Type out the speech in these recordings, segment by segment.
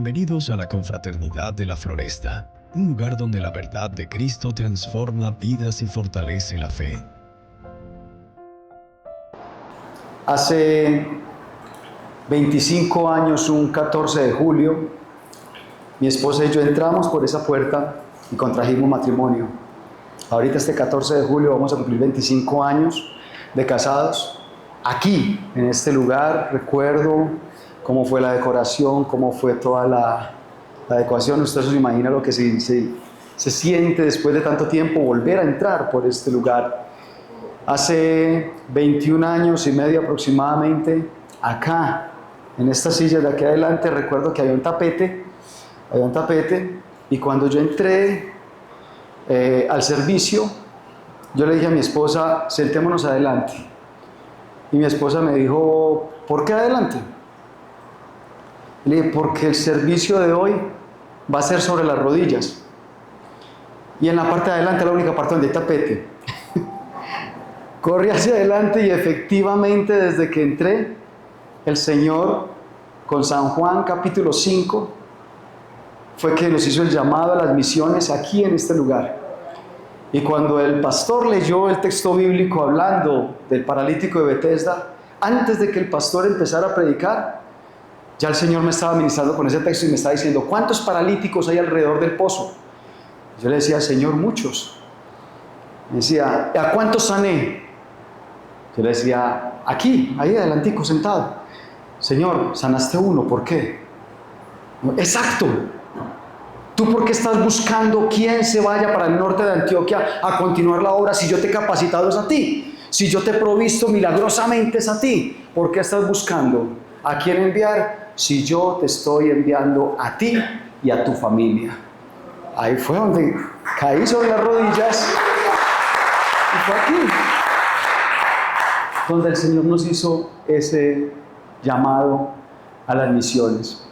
Bienvenidos a la Confraternidad de la Floresta, un lugar donde la verdad de Cristo transforma vidas y fortalece la fe. Hace 25 años, un 14 de julio, mi esposa y yo entramos por esa puerta y contrajimos matrimonio. Ahorita este 14 de julio vamos a cumplir 25 años de casados. Aquí, en este lugar, recuerdo cómo fue la decoración, cómo fue toda la adecuación. Usted se imagina lo que se siente después de tanto tiempo volver a entrar por este lugar. Hace 21 años y medio aproximadamente, acá, en esta silla de aquí adelante, recuerdo que había un tapete, y cuando yo entré al servicio, yo le dije a mi esposa, sentémonos adelante. Y mi esposa me dijo, ¿por qué adelante? Le dije, porque el servicio de hoy va a ser sobre las rodillas. Y en la parte de adelante, la única parte donde hay tapete. Corrí hacia adelante y efectivamente desde que entré, el Señor, con San Juan capítulo 5, fue que nos hizo el llamado a las misiones aquí en este lugar. Y cuando el pastor leyó el texto bíblico hablando del paralítico de Betesda, antes de que el pastor empezara a predicar, ya el Señor me estaba ministrando con ese texto y me estaba diciendo, ¿cuántos paralíticos hay alrededor del pozo? Yo le decía, Señor, muchos. Me decía, ¿a cuántos sané? Yo le decía, aquí, ahí adelantico, sentado. Señor, sanaste uno, ¿por qué? Exacto. ¿Tú por qué estás buscando quién se vaya para el norte de Antioquia a continuar la obra si yo te he capacitado es a ti? Si yo te he provisto milagrosamente es a ti. ¿Por qué estás buscando a quién enviar si yo te estoy enviando a ti y a tu familia? Ahí fue donde caí sobre las rodillas y fue aquí donde el Señor nos hizo ese llamado a las misiones.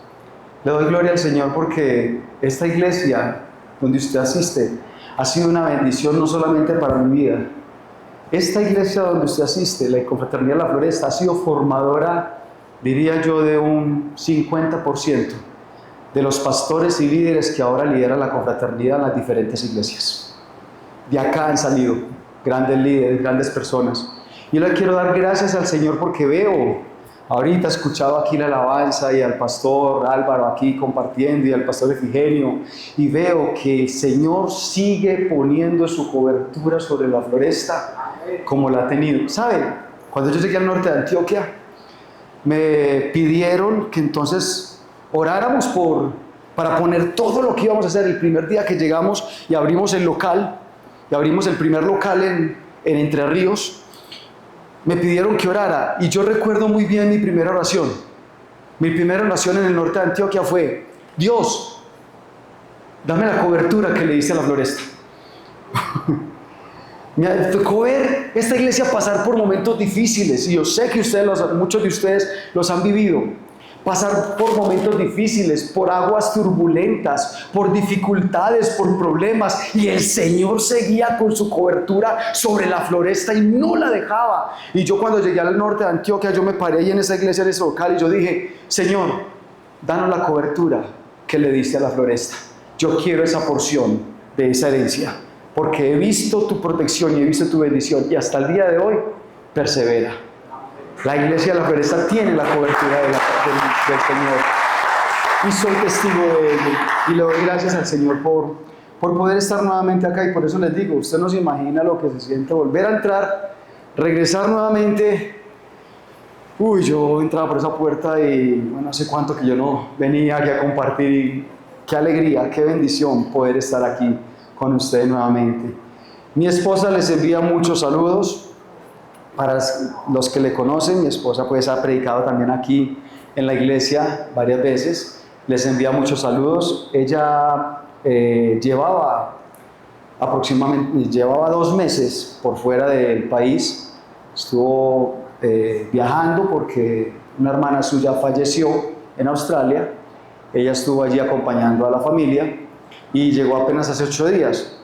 Le doy gloria al Señor porque esta iglesia donde usted asiste ha sido una bendición no solamente para mi vida. Esta iglesia donde usted asiste, la Confraternidad de la Floresta, ha sido formadora, diría yo, de un 50% de los pastores y líderes que ahora lideran la confraternidad en las diferentes iglesias. De acá han salido grandes líderes, grandes personas. Yo le quiero dar gracias al Señor porque veo, ahorita he escuchado aquí la alabanza y al pastor Álvaro aquí compartiendo y al pastor Efigenio, y veo que el Señor sigue poniendo su cobertura sobre la Floresta como la ha tenido. ¿Saben? Cuando yo llegué al norte de Antioquia, me pidieron que entonces oráramos para poner todo lo que íbamos a hacer el primer día que llegamos y abrimos el local, y abrimos el primer local en Entre Ríos. Me pidieron que orara y yo recuerdo muy bien mi primera oración. Mi primera oración en el norte de Antioquia fue: Dios, dame la cobertura que le diste a la Floresta. Me tocó ver esta iglesia pasar por momentos difíciles y yo sé que muchos de ustedes los han vivido. Pasar por momentos difíciles, por aguas turbulentas, por dificultades, por problemas, y el Señor seguía con su cobertura sobre la Floresta y no la dejaba. Y yo cuando llegué al norte de Antioquia, yo me paré ahí en esa iglesia, en ese local, y yo dije: Señor, danos la cobertura que le diste a la Floresta. Yo quiero esa porción de esa herencia, porque he visto tu protección y he visto tu bendición, y hasta el día de hoy persevera. La iglesia de la Floresta tiene la cobertura del Señor y soy testigo de ello, y le doy gracias al Señor por poder estar nuevamente acá. Y por eso les digo, usted no se imagina lo que se siente volver a entrar, regresar nuevamente. Yo entraba por esa puerta y no sé cuánto que yo no venía aquí a compartir. Qué alegría, qué bendición poder estar aquí con ustedes nuevamente. Mi esposa les envía muchos saludos. Para los que le conocen, mi esposa pues ha predicado también aquí en la iglesia varias veces. Les envía muchos saludos. Ella llevaba 2 meses por fuera del país. Estuvo viajando porque una hermana suya falleció en Australia. Ella estuvo allí acompañando a la familia y llegó apenas hace 8 días.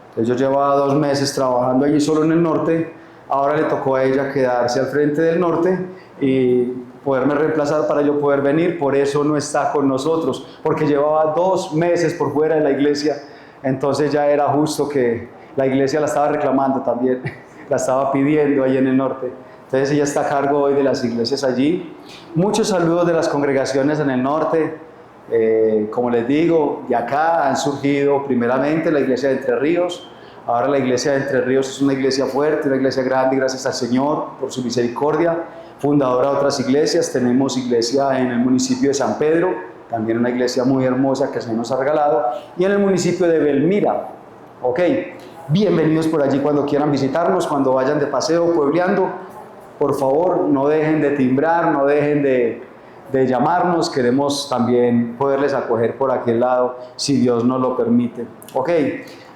Entonces yo llevaba 2 meses trabajando allí solo en el norte. Ahora le tocó a ella quedarse al frente del norte y poderme reemplazar para yo poder venir, por eso no está con nosotros, porque llevaba 2 meses por fuera de la iglesia, entonces ya era justo que la iglesia la estaba reclamando también, la estaba pidiendo ahí en el norte. Entonces ella está a cargo hoy de las iglesias allí. Muchos saludos de las congregaciones en el norte. Como les digo, de acá han surgido primeramente la iglesia de Entre Ríos. Ahora la iglesia de Entre Ríos es una iglesia fuerte, una iglesia grande, gracias al Señor por su misericordia. Fundadora de otras iglesias, tenemos iglesia en el municipio de San Pedro, también una iglesia muy hermosa que el Señor nos ha regalado, y en el municipio de Belmira. Ok, bienvenidos por allí cuando quieran visitarnos, cuando vayan de paseo, puebleando. Por favor, no dejen de timbrar, no dejen de llamarnos, queremos también poderles acoger por aquel lado, si Dios nos lo permite. Ok,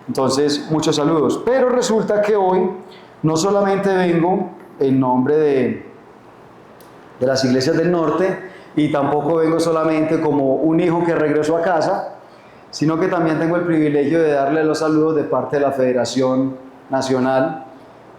entonces muchos saludos. Pero resulta que hoy no solamente vengo en nombre de las iglesias del norte, y tampoco vengo solamente como un hijo que regresó a casa, sino que también tengo el privilegio de darle los saludos de parte de la Federación Nacional.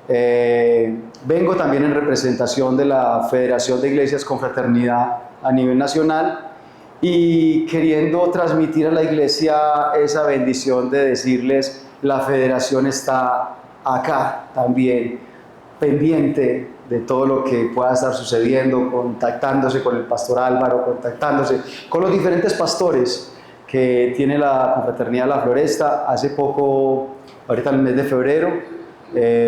Vengo también en representación de la Federación de Iglesias Confraternidad a nivel nacional, y queriendo transmitir a la iglesia esa bendición de decirles: la federación está acá también, pendiente de todo lo que pueda estar sucediendo, contactándose con el pastor Álvaro, contactándose con los diferentes pastores que tiene la Confraternidad La Floresta. Hace poco, ahorita en el mes de febrero,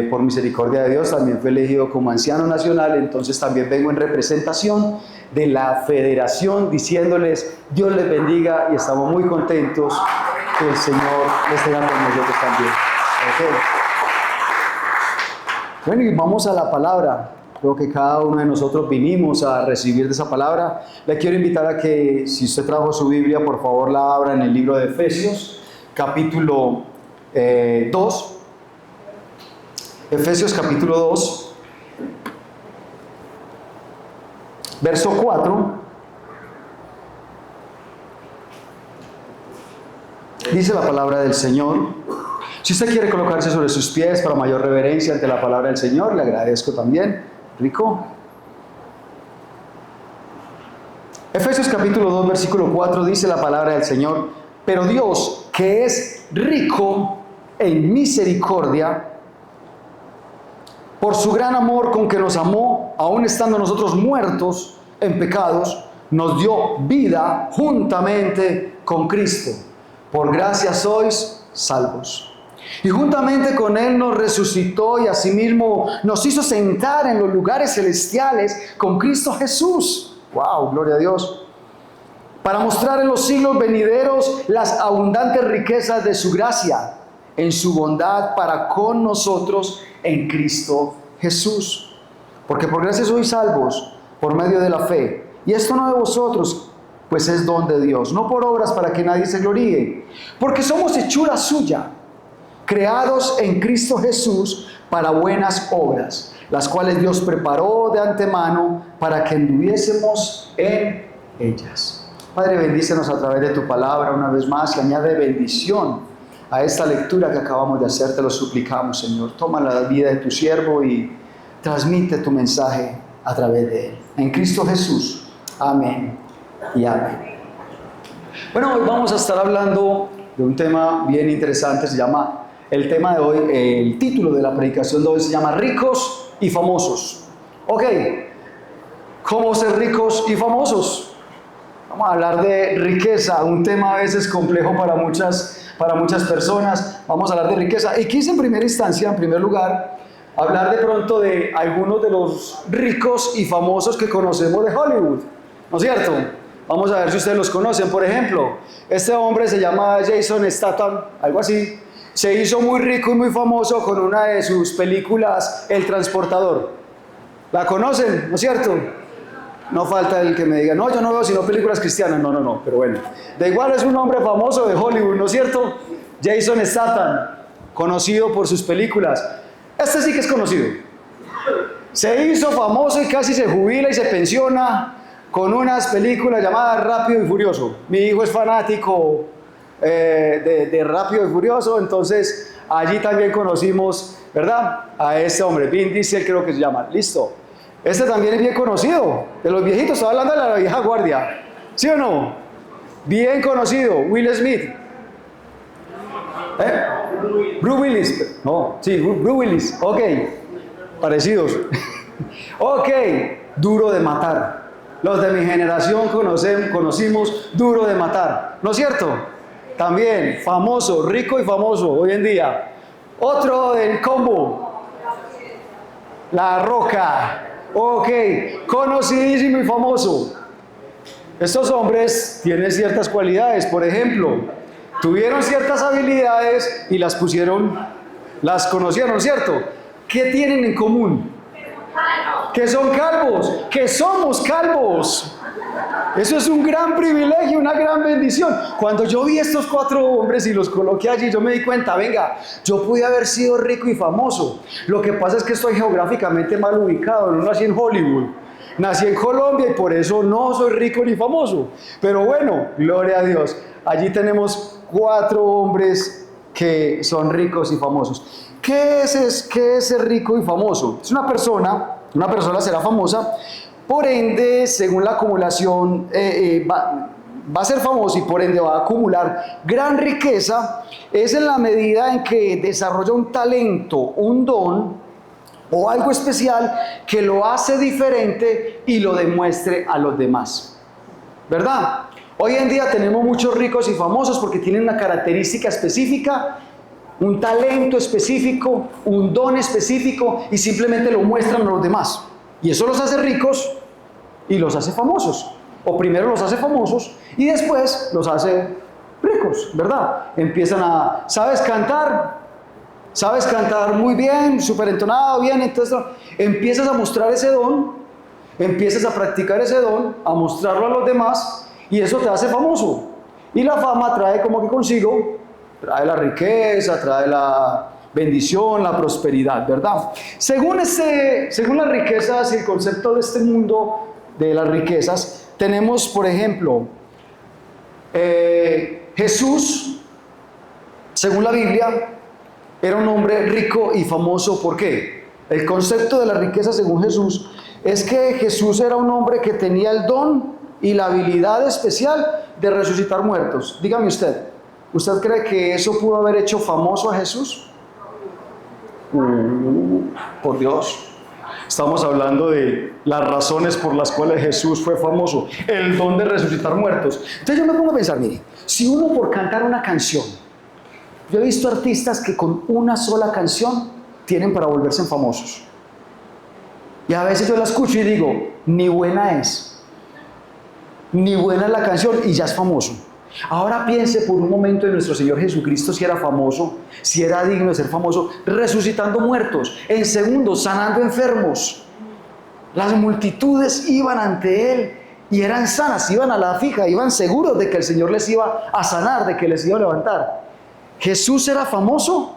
por misericordia de Dios, también fue elegido como anciano nacional, entonces también vengo en representación de la federación diciéndoles: Dios les bendiga, y estamos muy contentos que el Señor les tenga con nosotros también. Okay. Bueno, y vamos a la palabra. Creo que cada uno de nosotros vinimos a recibir de esa palabra. Le quiero invitar a que, si usted trajo su Biblia, por favor la abra en el libro de Efesios, capítulo 2. Efesios capítulo 2, verso 4, dice la palabra del Señor. Si usted quiere colocarse sobre sus pies para mayor reverencia ante la palabra del Señor, le agradezco también. Rico. Efesios capítulo 2, versículo 4, dice la palabra del Señor: pero Dios, que es rico en misericordia, por su gran amor con que nos amó, aun estando nosotros muertos en pecados, nos dio vida juntamente con Cristo. Por gracia sois salvos. Y juntamente con Él nos resucitó, y asimismo nos hizo sentar en los lugares celestiales con Cristo Jesús. ¡Wow! Gloria a Dios. Para mostrar en los siglos venideros las abundantes riquezas de su gracia, en su bondad para con nosotros en Cristo Jesús. Porque por gracia sois salvos por medio de la fe. Y esto no de vosotros, pues es don de Dios, no por obras para que nadie se gloríe. Porque somos hechura suya, creados en Cristo Jesús para buenas obras, las cuales Dios preparó de antemano para que anduviésemos en ellas. Padre, bendícenos a través de tu palabra una vez más, y añade bendición a esta lectura que acabamos de hacer. Te lo suplicamos, Señor. Toma la vida de tu siervo y transmite tu mensaje a través de él. En Cristo Jesús. Amén y amén. Bueno, hoy vamos a estar hablando de un tema bien interesante. Se llama, el tema de hoy, el título de la predicación de hoy se llama Ricos y Famosos. Ok, ¿cómo ser ricos y famosos? Vamos a hablar de riqueza, un tema a veces complejo para muchas personas. Vamos a hablar de riqueza. Y quise en primera instancia, en primer lugar, hablar de pronto de algunos de los ricos y famosos que conocemos de Hollywood, ¿no es cierto? Vamos a ver si ustedes los conocen. Por ejemplo, este hombre se llama Jason Statham, algo así. Se hizo muy rico y muy famoso con una de sus películas, El Transportador. ¿La conocen? ¿No es cierto? No falta el que me diga: no, yo no veo sino películas cristianas. No, pero bueno. De igual es un hombre famoso de Hollywood, ¿no es cierto? Jason Statham, conocido por sus películas. Este sí que es conocido. Se hizo famoso y casi se jubila y se pensiona con unas películas llamadas Rápido y Furioso. Mi hijo es fanático de Rápido y Furioso, entonces allí también conocimos, ¿verdad?, a este hombre, Vin Diesel creo que se llama. Listo. Este también es bien conocido, de los viejitos, estaba hablando de la vieja guardia, ¿sí o no? Bien conocido, Will Smith. Bruce Willis, no, sí, Bruce Willis, ok, parecidos. Ok, Duro de Matar. Los de mi generación conocimos Duro de Matar, ¿no es cierto? También famoso, rico y famoso hoy en día. Otro del combo, La Roca. Ok, conocidísimo y famoso. Estos hombres tienen ciertas cualidades, por ejemplo, tuvieron ciertas habilidades y las conocieron, ¿cierto? ¿Qué tienen en común? Que son calvos, que somos calvos. Eso es un gran privilegio, una gran bendición. Cuando yo vi estos 4 hombres y los coloqué allí, yo me di cuenta, venga, yo pude haber sido rico y famoso. Lo que pasa es que estoy geográficamente mal ubicado, no nací en Hollywood. Nací en Colombia y por eso no soy rico ni famoso. Pero bueno, gloria a Dios. Allí tenemos 4 hombres que son ricos y famosos. ¿Qué es ser rico y famoso? Es una persona será famosa, por ende, según la acumulación, va a ser famoso y por ende va a acumular gran riqueza, es en la medida en que desarrolla un talento, un don o algo especial que lo hace diferente y lo demuestre a los demás. ¿Verdad? Hoy en día tenemos muchos ricos y famosos porque tienen una característica específica, un talento específico, un don específico y simplemente lo muestran a los demás. Y eso los hace ricos y los hace famosos. O primero los hace famosos y después los hace ricos, ¿verdad? Empiezan a, ¿sabes cantar? ¿Sabes cantar muy bien, súper entonado, bien? Entonces empiezas a mostrar ese don, empiezas a practicar ese don, a mostrarlo a los demás y eso te hace famoso. Y la fama trae como que consigo, trae la riqueza, trae la bendición, la prosperidad, ¿verdad? Según las riquezas y el concepto de este mundo de las riquezas, tenemos, por ejemplo, Jesús, según la Biblia, era un hombre rico y famoso. ¿Por qué? El concepto de la riqueza según Jesús es que Jesús era un hombre que tenía el don y la habilidad especial de resucitar muertos. Dígame usted, ¿usted cree que eso pudo haber hecho famoso a Jesús? Por Dios. Estamos hablando de las razones por las cuales Jesús fue famoso. El don de resucitar muertos. Entonces yo me pongo a pensar, mire, si uno por cantar una canción, yo he visto artistas que con una sola canción tienen para volverse famosos. Y a veces yo la escucho y digo, ni buena es la canción y ya es famoso. Ahora piense por un momento en nuestro Señor Jesucristo, si era famoso, si era digno de ser famoso, resucitando muertos, en segundos, sanando enfermos. Las multitudes iban ante Él y eran sanas, iban a la fija, iban seguros de que el Señor les iba a sanar, de que les iba a levantar. ¿Jesús era famoso?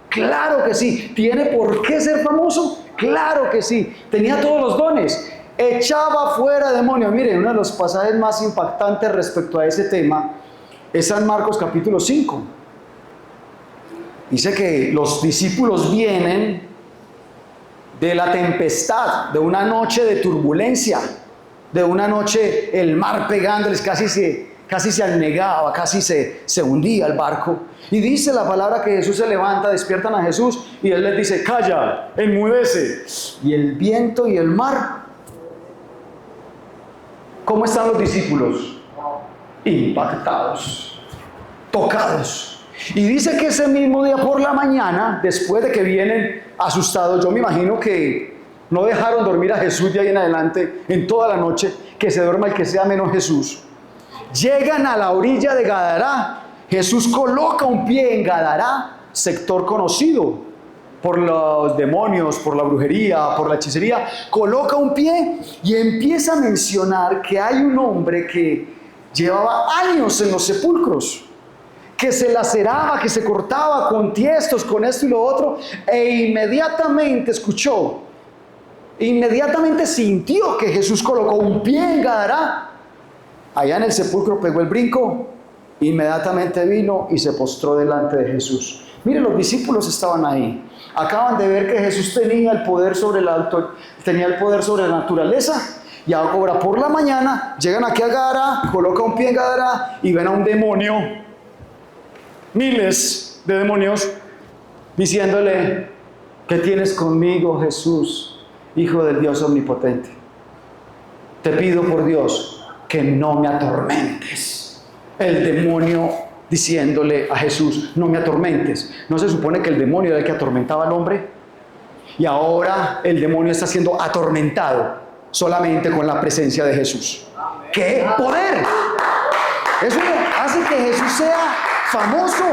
Claro que sí. ¿Tiene por qué ser famoso? Claro que sí. Tenía todos los dones. Echaba fuera demonios. Miren, uno de los pasajes más impactantes respecto a ese tema es San Marcos capítulo 5. Dice que los discípulos vienen de la tempestad, de una noche de turbulencia, de una noche el mar pegándoles, casi se anegaba, casi se hundía el barco. Y dice la palabra que Jesús se levanta, despiertan a Jesús y Él les dice, calla, enmudece. Y el viento y el mar. ¿Cómo están los discípulos? Impactados, tocados. Y dice que ese mismo día por la mañana, después de que vienen asustados, yo me imagino que no dejaron dormir a Jesús de ahí en adelante, en toda la noche, que se duerma el que sea menos Jesús. Llegan a la orilla de Gadará. Jesús coloca un pie en Gadará, sector conocido por los demonios, por la brujería, por la hechicería. Coloca un pie y empieza a mencionar que hay un hombre que llevaba años en los sepulcros, que se laceraba, que se cortaba con tiestos, con esto y lo otro, e inmediatamente escuchó, inmediatamente sintió que Jesús colocó un pie en Gadará. Allá en el sepulcro pegó el brinco, inmediatamente vino y se postró delante de Jesús. Mire, los discípulos estaban ahí. Acaban de ver que Jesús tenía el poder sobre la naturaleza. Y ahora por la mañana llegan aquí a Gadara, coloca un pie en Gadara y ven a un demonio, miles de demonios, diciéndole: ¿qué tienes conmigo, Jesús, Hijo del Dios omnipotente? Te pido por Dios que no me atormentes. El demonio diciéndole a Jesús: no me atormentes. ¿No se supone que el demonio era el que atormentaba al hombre? Y ahora el demonio está siendo atormentado solamente con la presencia de Jesús. ¡Qué poder! Eso hace que Jesús sea famoso.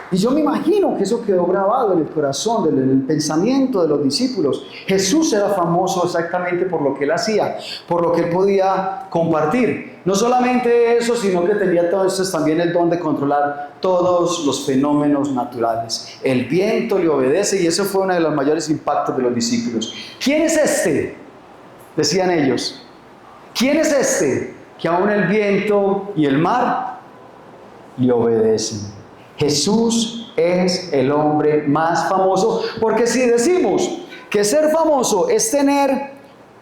Y yo me imagino que eso quedó grabado en el corazón, en el pensamiento de los discípulos. Jesús era famoso exactamente por lo que él hacía, por lo que él podía compartir. No solamente eso, sino que tenía entonces también el don de controlar todos los fenómenos naturales. El viento le obedece, y eso fue uno de los mayores impactos de los discípulos. ¿Quién es este?, decían ellos. ¿Quién es este que aún el viento y el mar le obedecen? Jesús es el hombre más famoso, porque si decimos que ser famoso es tener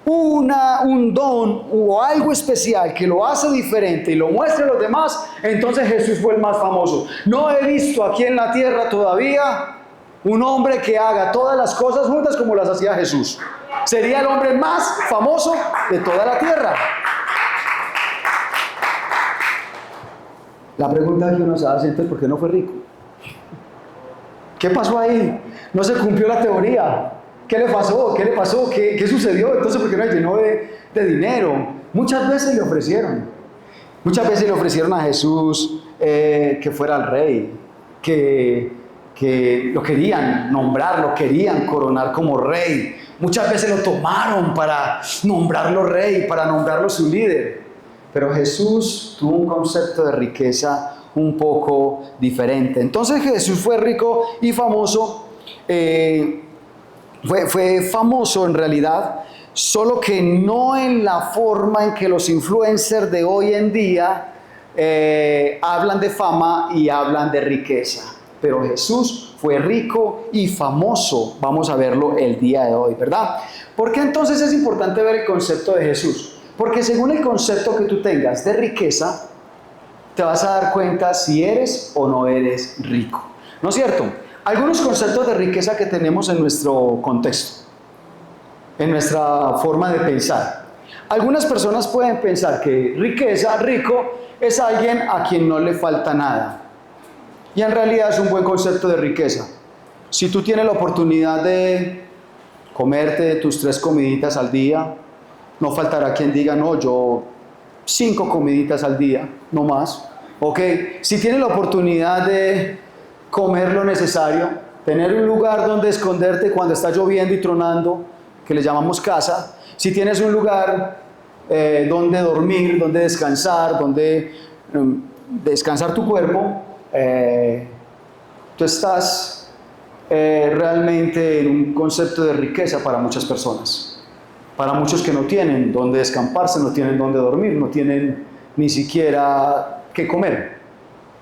un don o algo especial que lo hace diferente y lo muestra a los demás, entonces Jesús fue el más famoso. No he visto aquí en la tierra todavía un hombre que haga todas las cosas juntas como las hacía Jesús. Sería el hombre más famoso de toda la tierra. La pregunta que uno se hace entonces: ¿por qué no fue rico? ¿Qué pasó ahí? No se cumplió la teoría. ¿Qué le pasó? ¿Qué le pasó? ¿Qué sucedió? Entonces, ¿por qué no llenó de dinero? Muchas veces le ofrecieron. Muchas veces le ofrecieron a Jesús que fuera el rey, que lo querían nombrar, lo querían coronar como rey. Muchas veces lo tomaron para nombrarlo rey, para nombrarlo su líder. Pero Jesús tuvo un concepto de riqueza un poco diferente. Entonces Jesús fue rico y famoso. Fue famoso en realidad, solo que no en la forma en que los influencers de hoy en día hablan de fama y hablan de riqueza. Pero Jesús fue rico y famoso. Vamos a verlo el día de hoy, ¿verdad? ¿Por qué entonces es importante ver el concepto de Jesús? Porque según el concepto que tú tengas de riqueza, te vas a dar cuenta si eres o no eres rico. ¿No es cierto? Algunos conceptos de riqueza que tenemos en nuestro contexto, en nuestra forma de pensar. Algunas personas pueden pensar que riqueza, rico, es alguien a quien no le falta nada. Y en realidad es un buen concepto de riqueza. Si tú tienes la oportunidad de comerte tus 3 comiditas al día, no faltará quien diga: no, yo 5 comiditas al día, no más. Ok, si tienes la oportunidad de comer lo necesario, tener un lugar donde esconderte cuando está lloviendo y tronando, que le llamamos casa, si tienes un lugar donde dormir, donde descansar, donde descansar tu cuerpo, tú estás realmente en un concepto de riqueza para muchas personas. Para muchos que no tienen dónde descamparse, no tienen dónde dormir, no tienen ni siquiera qué comer.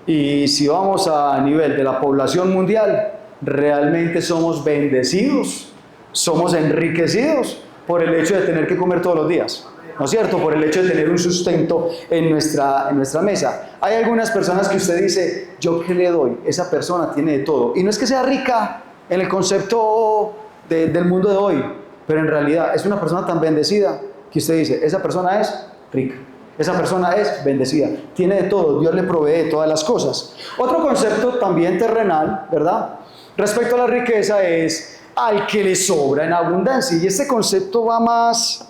Y si vamos a nivel de la población mundial, realmente somos bendecidos, somos enriquecidos por el hecho de tener que comer todos los días, ¿no es cierto? Por el hecho de tener un sustento en nuestra mesa. Hay algunas personas que usted dice: ¿yo qué le doy? Esa persona tiene de todo. Y no es que sea rica en el concepto del mundo de hoy, pero en realidad es una persona tan bendecida que usted dice: esa persona es rica, esa persona es bendecida, tiene de todo, Dios le provee todas las cosas. Otro concepto también terrenal, ¿verdad?, respecto a la riqueza es al que le sobra en abundancia. Y este concepto va más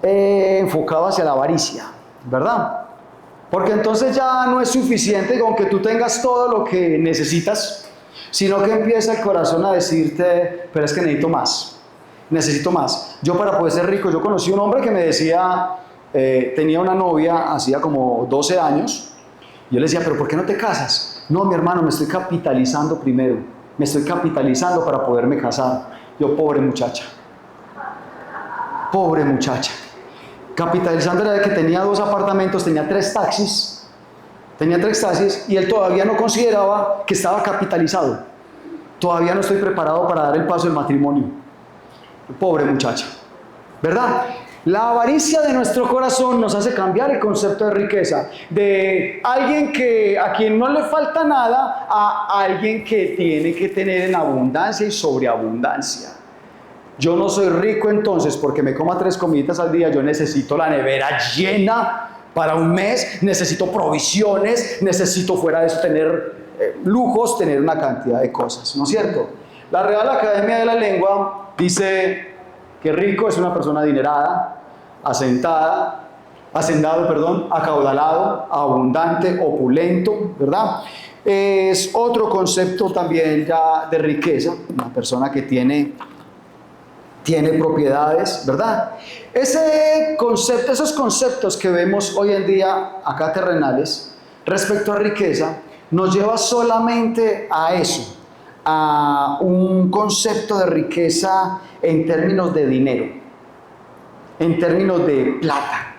enfocado hacia la avaricia, ¿verdad? Porque entonces ya no es suficiente con que tú tengas todo lo que necesitas, sino que empieza el corazón a decirte: pero es que necesito más, necesito más. Yo, para poder ser rico, yo conocí un hombre que me decía, tenía una novia hacía como 12 años, yo le decía: pero ¿por qué no te casas? No, mi hermano, me estoy capitalizando primero, me estoy capitalizando para poderme casar. Yo: pobre muchacha, capitalizando era de que tenía 2 apartamentos, tenía 3 taxis, tenía éxtasis y él todavía no consideraba que estaba capitalizado. Todavía no estoy preparado para dar el paso del matrimonio. Pobre muchacha, ¿verdad? La avaricia de nuestro corazón nos hace cambiar el concepto de riqueza, de alguien a quien no le falta nada, a alguien que tiene que tener en abundancia y sobreabundancia. Yo no soy rico entonces porque me coma 3 comiditas al día, yo necesito la nevera llena para un mes, necesito provisiones, necesito fuera de eso tener lujos, tener una cantidad de cosas, ¿no es cierto? La Real Academia de la Lengua dice que rico es una persona adinerada, acaudalado, abundante, opulento, ¿verdad? Es otro concepto también ya de riqueza, una persona que tiene propiedades, ¿verdad? Esos conceptos que vemos hoy en día acá terrenales respecto a riqueza, nos lleva solamente a eso, a un concepto de riqueza en términos de dinero, en términos de plata,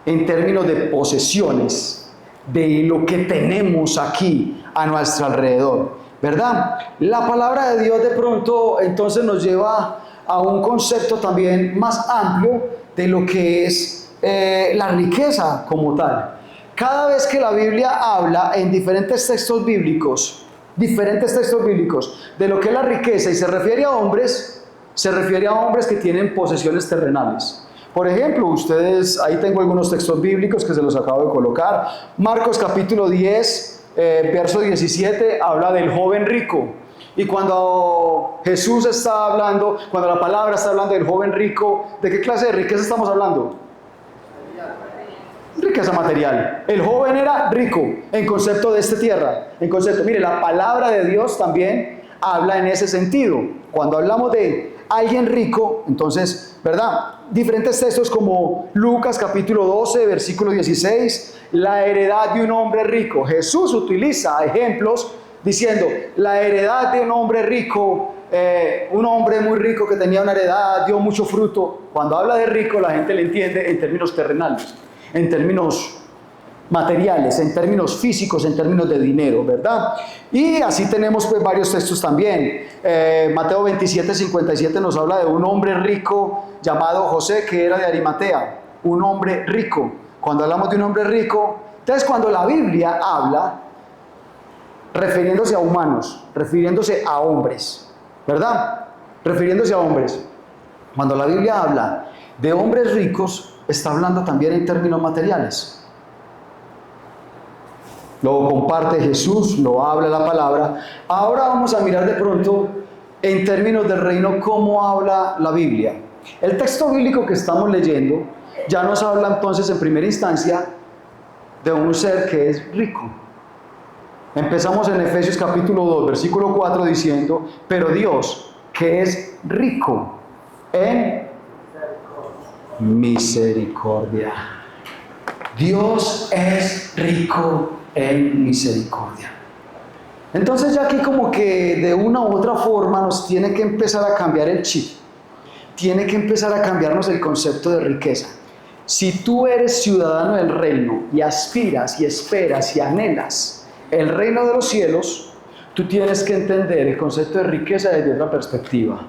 en términos de posesiones, de lo que tenemos aquí a nuestro alrededor, ¿verdad? La palabra de Dios de pronto entonces nos lleva a un concepto también más amplio de lo que es la riqueza como tal. Cada vez que la Biblia habla en diferentes textos bíblicos de lo que es la riqueza y se refiere a hombres que tienen posesiones terrenales. Por ejemplo, ahí tengo algunos textos bíblicos que se los acabo de colocar. Marcos capítulo 10, verso 17, habla del joven rico. Y cuando Jesús está hablando, cuando la palabra está hablando del joven rico, ¿de qué clase de riqueza estamos hablando? Riqueza material. El joven era rico en concepto de esta tierra. Mire, la palabra de Dios también habla en ese sentido. Cuando hablamos de alguien rico, entonces, ¿verdad? Diferentes textos como Lucas capítulo 12, versículo 16, la heredad de un hombre rico. Jesús utiliza ejemplos diciendo, la heredad de un hombre rico, un hombre muy rico que tenía una heredad, dio mucho fruto. Cuando habla de rico, la gente le entiende en términos terrenales, en términos materiales, en términos físicos, en términos de dinero, ¿verdad? Y así tenemos pues varios textos también. Mateo 27, 57 nos habla de un hombre rico llamado José, que era de Arimatea, un hombre rico. Cuando hablamos de un hombre rico, entonces cuando la Biblia habla, refiriéndose a humanos, refiriéndose a hombres, ¿verdad? Refiriéndose a hombres. Cuando la Biblia habla de hombres ricos, está hablando también en términos materiales. Lo comparte Jesús, lo habla la palabra. Ahora vamos a mirar de pronto en términos del reino cómo habla la Biblia. El texto bíblico que estamos leyendo ya nos habla entonces en primera instancia de un ser que es rico. Empezamos en Efesios capítulo 2, versículo 4 diciendo, pero Dios, que es rico en misericordia. Dios es rico en misericordia. Entonces ya aquí como que de una u otra forma nos tiene que empezar a cambiar el chip. Tiene que empezar a cambiarnos el concepto de riqueza. Si tú eres ciudadano del reino y aspiras y esperas y anhelas el reino de los cielos, tú tienes que entender el concepto de riqueza desde otra perspectiva.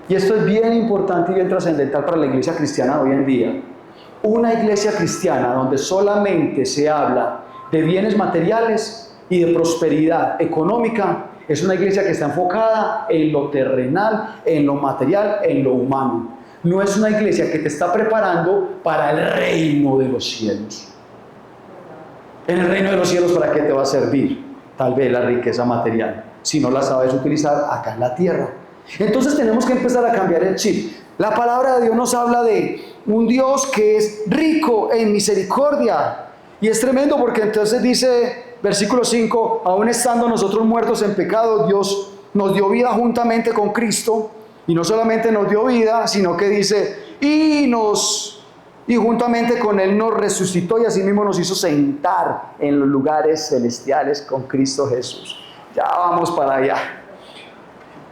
Y esto es bien importante y bien trascendental para la iglesia cristiana hoy en día. Una iglesia cristiana donde solamente se habla de bienes materiales y de prosperidad económica es una iglesia que está enfocada en lo terrenal, en lo material, en lo humano. No es una iglesia que te está preparando para el reino de los cielos. En el reino de los cielos, ¿para qué te va a servir? Tal vez la riqueza material, si no la sabes utilizar acá en la tierra. Entonces tenemos que empezar a cambiar el chip. La palabra de Dios nos habla de un Dios que es rico en misericordia. Y es tremendo porque entonces dice, versículo 5, aún estando nosotros muertos en pecado, Dios nos dio vida juntamente con Cristo. Y no solamente nos dio vida, sino que dice, y juntamente con Él nos resucitó y asimismo nos hizo sentar en los lugares celestiales con Cristo Jesús. Ya vamos para allá.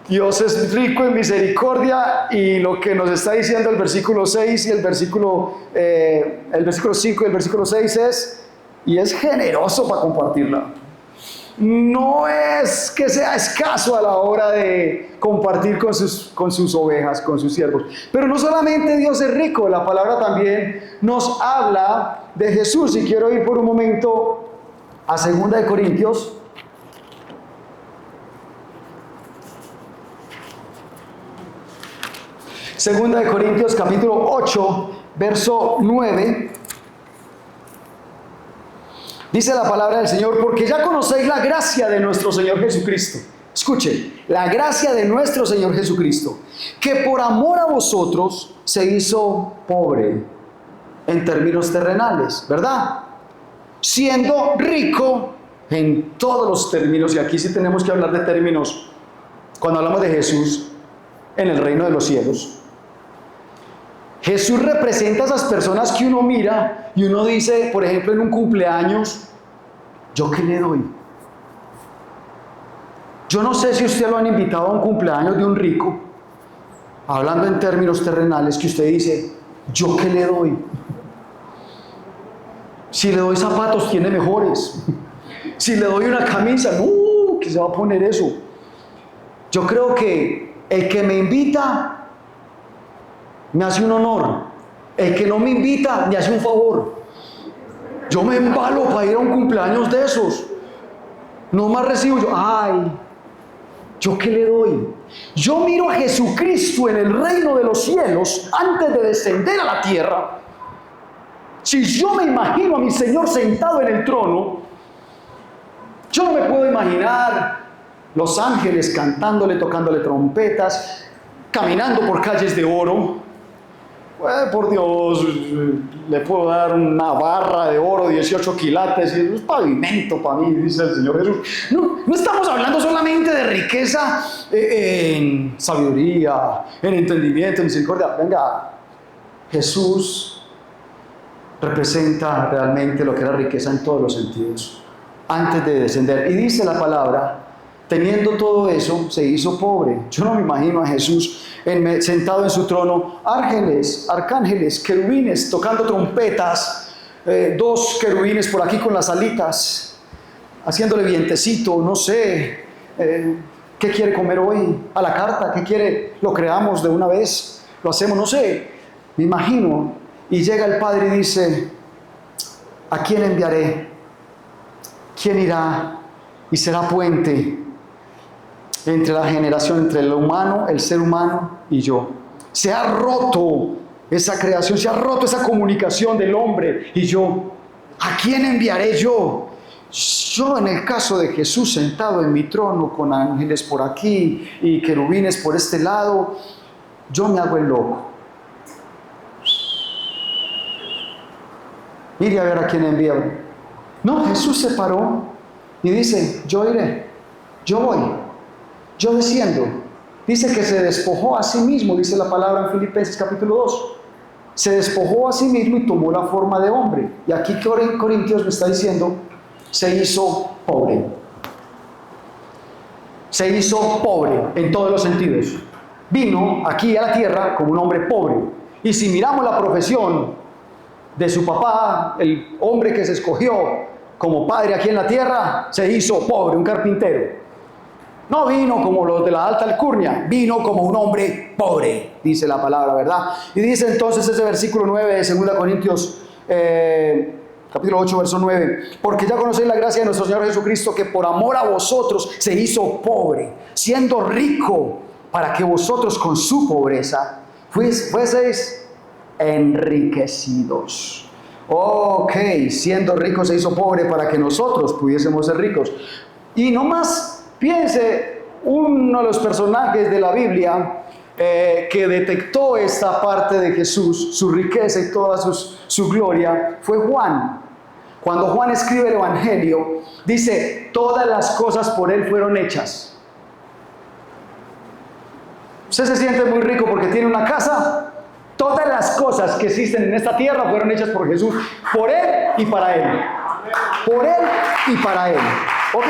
Dios es rico en misericordia y lo que nos está diciendo el versículo 6 y el versículo 5 y el versículo 6 es, y es generoso para compartirla. No es que sea escaso a la hora de compartir con sus ovejas, con sus siervos. Pero no solamente Dios es rico, la palabra también nos habla de Jesús. Y quiero ir por un momento a 2 de Corintios. Segunda de Corintios capítulo 8, verso 9. Dice la palabra del Señor: porque ya conocéis la gracia de nuestro Señor Jesucristo. Escuchen, la gracia de nuestro Señor Jesucristo, que por amor a vosotros se hizo pobre en términos terrenales, ¿verdad? Siendo rico en todos los términos, y aquí sí tenemos que hablar de términos cuando hablamos de Jesús en el reino de los cielos. Jesús representa a esas personas que uno mira y uno dice, por ejemplo, en un cumpleaños, ¿yo qué le doy? Yo no sé si usted lo han invitado a un cumpleaños de un rico, hablando en términos terrenales, que usted dice, ¿yo qué le doy? Si le doy zapatos, tiene mejores. Si le doy una camisa, no, ¿qué se va a poner eso? Yo creo que el que me invita me hace un honor. El que no me invita me hace un favor. Yo me embalo para ir a un cumpleaños de esos. No más recibo yo. Ay, ¿yo qué le doy? Yo miro a Jesucristo en el reino de los cielos antes de descender a la tierra. Si yo me imagino a mi Señor sentado en el trono, yo no me puedo imaginar los ángeles cantándole, tocándole trompetas, caminando por calles de oro. Por Dios, le puedo dar una barra de oro, 18 quilates, y es pavimento para mí, dice el Señor Jesús. No estamos hablando solamente de riqueza en sabiduría, en entendimiento, en misericordia. Venga, Jesús representa realmente lo que era riqueza en todos los sentidos, antes de descender. Y dice la palabra, teniendo todo eso, se hizo pobre. Yo no me imagino a Jesús sentado en su trono, ángeles, arcángeles, querubines, tocando trompetas, 2 querubines por aquí con las alitas, haciéndole vientecito, no sé, ¿qué quiere comer hoy? A la carta, ¿qué quiere? Lo creamos de una vez, lo hacemos, no sé, me imagino. Y llega el Padre y dice, ¿a quién enviaré? ¿Quién irá y será puente entre la generación, entre el humano, el ser humano y yo? Se ha roto esa creación, se ha roto esa comunicación del hombre y yo. ¿A quién enviaré yo? Yo, en el caso de Jesús sentado en mi trono con ángeles por aquí y querubines por este lado, yo me hago el loco. Mire a ver a quién envía. No, Jesús se paró y dice, yo iré, yo voy, yo desciendo. Dice que se despojó a sí mismo, dice la palabra en Filipenses capítulo 2. Se despojó a sí mismo y tomó la forma de hombre. Y aquí Corintios me está diciendo, se hizo pobre. Se hizo pobre en todos los sentidos. Vino aquí a la tierra como un hombre pobre. Y si miramos la profesión de su papá, el hombre que se escogió como padre aquí en la tierra, se hizo pobre, un carpintero. No vino como los de la alta alcurnia, vino como un hombre pobre, dice la palabra, ¿verdad? Y dice entonces ese versículo 9 de 2 Corintios, capítulo 8, verso 9, porque ya conocéis la gracia de nuestro Señor Jesucristo, que por amor a vosotros se hizo pobre, siendo rico, para que vosotros con su pobreza fueseis enriquecidos. Ok, siendo rico se hizo pobre para que nosotros pudiésemos ser ricos. Y no más piense, uno de los personajes de la Biblia que detectó esta parte de Jesús, su riqueza y toda su gloria, fue Juan. Cuando Juan escribe el Evangelio, dice, todas las cosas por él fueron hechas. ¿Usted se siente muy rico porque tiene una casa? Todas las cosas que existen en esta tierra fueron hechas por Jesús, por él y para él. Por él y para él. Ok.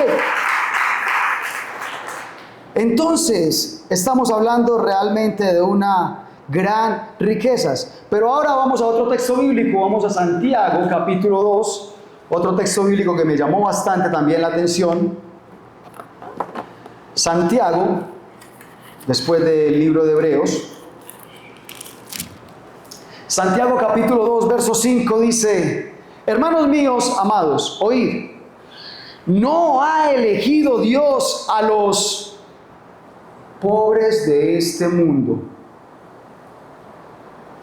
Entonces, estamos hablando realmente de una gran riquezas. Pero ahora vamos a otro texto bíblico, vamos a Santiago, capítulo 2, Otro texto bíblico que me llamó bastante también la atención, Santiago, después del libro de Hebreos. Santiago capítulo 2, verso 5 dice: hermanos míos, amados, oíd, ¿no ha elegido Dios a los pobres de este mundo?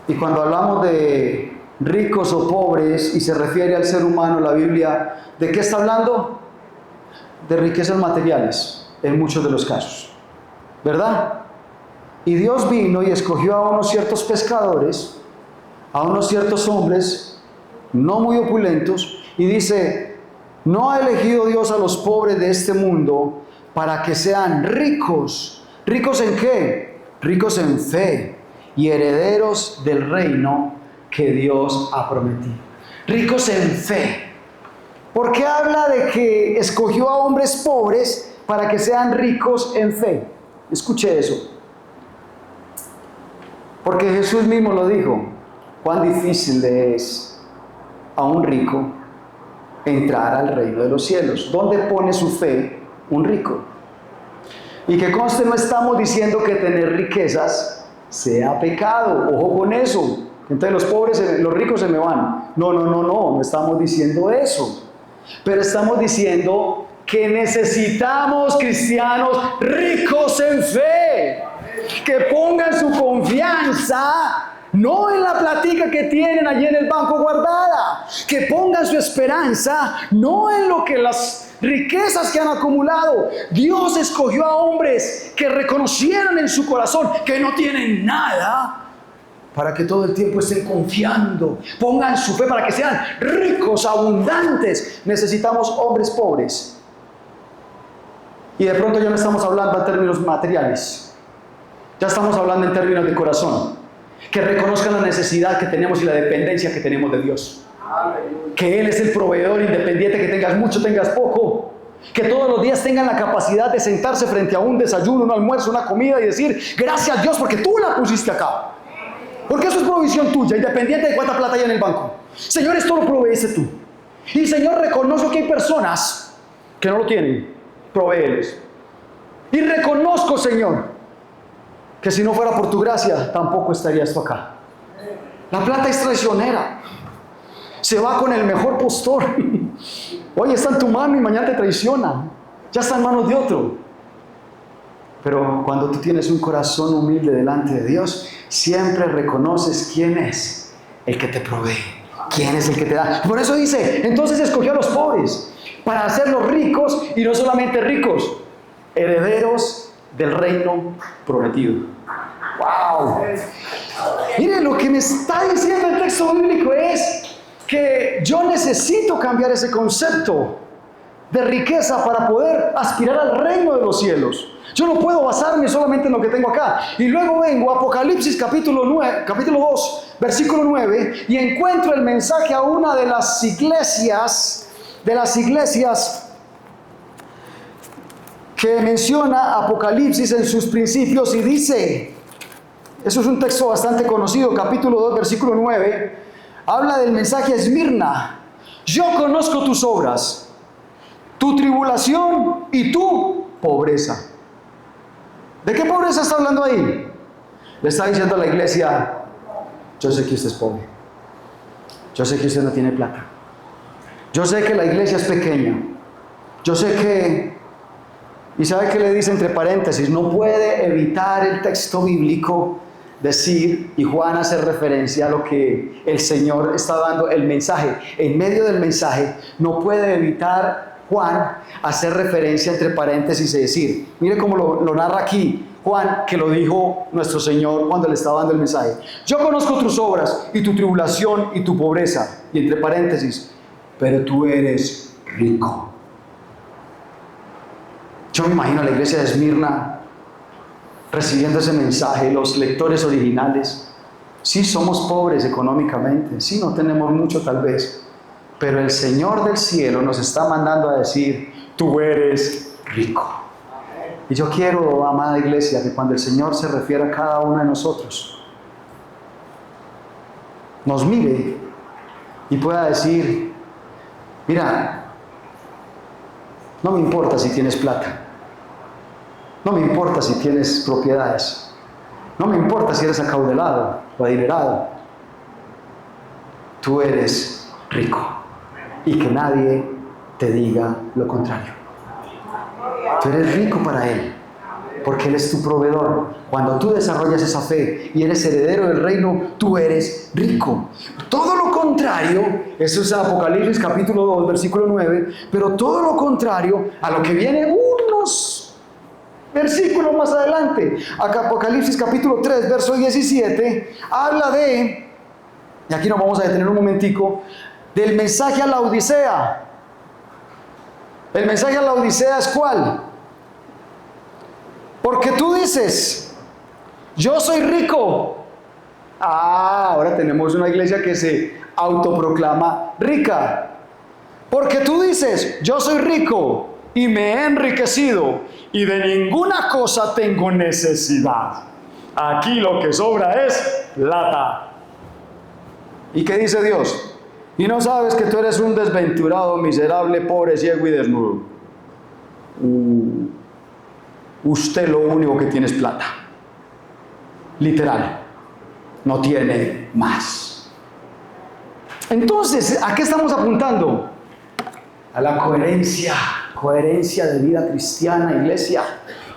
Y cuando hablamos de ricos o pobres y se refiere al ser humano, la Biblia, ¿de qué está hablando? De riquezas materiales, en muchos de los casos, ¿verdad? Y Dios vino y escogió a unos ciertos pescadores, a unos ciertos hombres no muy opulentos, y dice: ¿no ha elegido Dios a los pobres de este mundo para que sean ricos? ¿Ricos en qué? Ricos en fe y herederos del reino que Dios ha prometido. Ricos en fe. ¿Por qué habla de que escogió a hombres pobres para que sean ricos en fe? Escuche eso. Porque Jesús mismo lo dijo: cuán difícil le es a un rico entrar al reino de los cielos. ¿Dónde pone su fe un rico? Y que conste, no estamos diciendo que tener riquezas sea pecado. Ojo con eso. Entonces los pobres, los ricos se me van. No estamos diciendo eso. Pero estamos diciendo que necesitamos cristianos ricos en fe, que pongan su confianza no en la platica que tienen allí en el banco guardada, que pongan su esperanza no en lo que las riquezas que han acumulado. Dios escogió a hombres que reconocieran en su corazón que no tienen nada, para que todo el tiempo estén confiando, pongan su fe para que sean ricos, abundantes. Necesitamos hombres pobres. Y de pronto ya no estamos hablando en términos materiales, ya estamos hablando en términos de corazón. Que reconozcan la necesidad que tenemos y la dependencia que tenemos de Dios. Que Él es el proveedor independiente, que tengas mucho, tengas poco. Que todos los días tengan la capacidad de sentarse frente a un desayuno, un almuerzo, una comida y decir: gracias Dios porque tú la pusiste acá. Porque eso es provisión tuya, independiente de cuánta plata hay en el banco. Señor, esto lo proveíste tú. Y Señor, reconozco que hay personas que no lo tienen. Provéeles. Y reconozco, Señor, que si no fuera por tu gracia, tampoco estaría esto acá. La plata es traicionera. Se va con el mejor postor. Hoy está en tu mano y mañana te traiciona. Ya está en manos de otro. Pero cuando tú tienes un corazón humilde delante de Dios, siempre reconoces quién es el que te provee, quién es el que te da. Por eso dice: entonces escogió a los pobres para hacerlos ricos, y no solamente ricos, herederos del reino prometido. ¡Wow! Mire, lo que me está diciendo el texto bíblico es que yo necesito cambiar ese concepto de riqueza para poder aspirar al reino de los cielos. Yo no puedo basarme solamente en lo que tengo acá. Y luego vengo a Apocalipsis capítulo 2, versículo 9, y encuentro el mensaje a una de las iglesias que menciona Apocalipsis en sus principios, y dice, eso es un texto bastante conocido, capítulo 2, versículo 9, habla del mensaje a Esmirna: yo conozco tus obras, tu tribulación y tu pobreza. ¿De qué pobreza está hablando ahí? Le está diciendo a la iglesia: yo sé que usted es pobre, yo sé que usted no tiene plata, yo sé que la iglesia es pequeña, yo sé que... ¿Y sabe qué le dice entre paréntesis? No puede evitar el texto bíblico decir, y Juan hace referencia a lo que el Señor está dando, el mensaje. En medio del mensaje no puede evitar Juan hacer referencia entre paréntesis y decir, mire cómo lo narra aquí Juan, que lo dijo nuestro Señor cuando le estaba dando el mensaje: yo conozco tus obras y tu tribulación y tu pobreza, y entre paréntesis, pero tú eres rico. Yo me imagino a la iglesia de Esmirna recibiendo ese mensaje, los lectores originales. Sí, somos pobres económicamente, sí, no tenemos mucho tal vez, pero el Señor del cielo nos está mandando a decir: tú eres rico. Y yo quiero, amada iglesia, que cuando el Señor se refiera a cada uno de nosotros, nos mire y pueda decir: Mira, no me importa si tienes plata. No me importa si tienes propiedades. No me importa si eres acaudalado o adinerado. Tú eres rico. Y que nadie te diga lo contrario. Tú eres rico para Él, porque Él es tu proveedor. Cuando tú desarrollas esa fe y eres heredero del reino, tú eres rico. Todo lo contrario, eso es Apocalipsis capítulo 2, versículo 9, pero todo lo contrario a lo que viene unos versículos más adelante. Acá Apocalipsis capítulo 3, verso 17, habla de, y aquí nos vamos a detener un momentico, del mensaje a la Odisea. El mensaje a la Odisea es ¿cuál? Porque tú dices, yo soy rico. Ahora tenemos una iglesia que se autoproclama rica. Porque tú dices, yo soy rico y me he enriquecido y de ninguna cosa tengo necesidad. Aquí lo que sobra es plata. ¿Y qué dice Dios? Y no sabes que tú eres un desventurado, miserable, pobre, ciego y desnudo. Usted lo único que tiene es plata. Literal. No tiene más. Entonces, ¿a qué estamos apuntando? A la coherencia. Coherencia de vida cristiana, iglesia.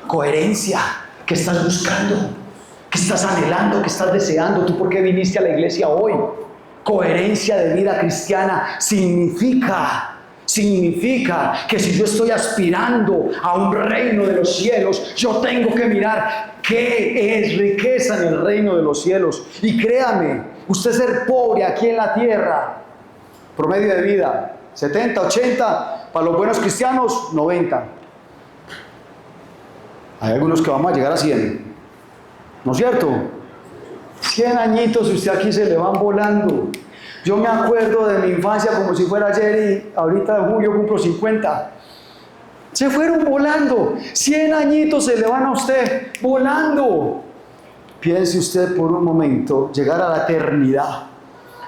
Coherencia. ¿Qué estás buscando? ¿Qué estás anhelando? ¿Qué estás deseando? ¿Tú por qué viniste a la iglesia hoy? Coherencia de vida cristiana significa que si yo estoy aspirando a un reino de los cielos, yo tengo que mirar qué es riqueza en el reino de los cielos. Y créame, usted ser pobre aquí en la tierra, promedio de vida, 70, 80, para los buenos cristianos, 90. Hay algunos que vamos a llegar a 100, ¿no es cierto? 100 añitos y usted aquí se le van volando. Yo me acuerdo de mi infancia como si fuera ayer y ahorita en julio cumplo 50. Se fueron volando. 100 añitos se le van a usted volando. Piense usted por un momento, llegar a la eternidad.